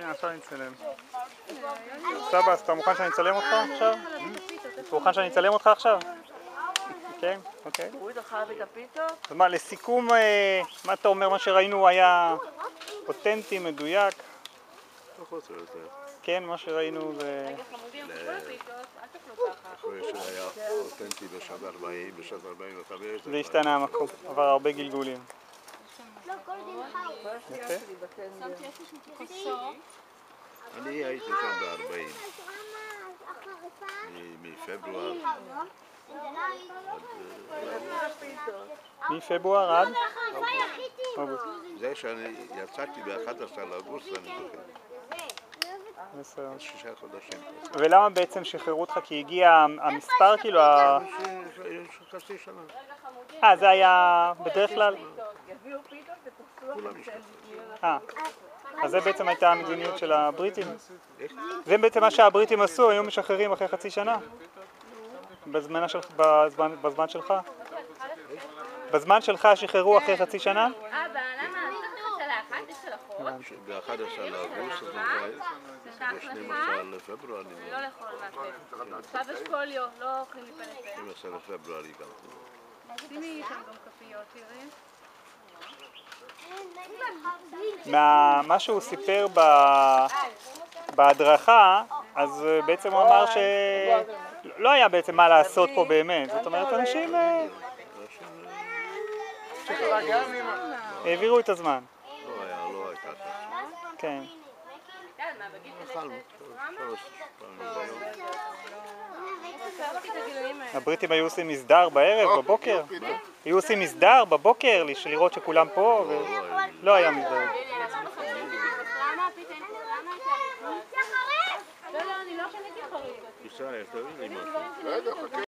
הנה, עכשיו אני אצלם. סבא, אז אתה מוכן שאני אצלם אותך עכשיו? אתה מוכן שאני אצלם אותך עכשיו? כן, אוקיי. אז מה, לסיכום, מה אתה אומר? מה שראינו היה אותנטי, מדויק? פחות או יותר. כן, מה שראינו זה... אחרי שהיה אותנטי בשנת 40, בשנת 45. זה השתנה המקום, עבר הרבה גלגולים. יפה. אני הייתי שם ב-40. מפברואר. מפברואר עד? זה שאני יצאתי ב-11 לאוגוסט, אני זוכר. 6 חודשים. ולמה בעצם שחררו אותך? כי הגיע המספר כאילו חצי שנה. זה היה בדרך כלל? כולם השתחררו. אז זה בעצם הייתה המדיניות של הבריטים? זה בעצם מה שהבריטים עשו, היו משחררים אחרי חצי שנה? בזמן שלך? בזמן שלך שחררו אחרי חצי שנה? ב-11 לאוגוסט, ב-12 לפברואר. לא לאכול מהפה. עכשיו יש פוליו, לא אוכלים מפני פה. 12 לפברואר הגעתי. שימי שם גם כפיות, תראי. מה שהוא סיפר בהדרכה, אז בעצם הוא אמר שלא היה בעצם מה לעשות פה באמת. זאת אומרת, אנשים העבירו את הזמן. לא הייתה ככה. כן. אכלנו 3 פעמים ביום. הבריטים היו עושים מסדר בערב, בבוקר? היו עושים מסדר בבוקר, לראות שכולם פה, ולא היה מסדר. לא, אני לא קניתי חריף. ישראל, תראי לי משהו.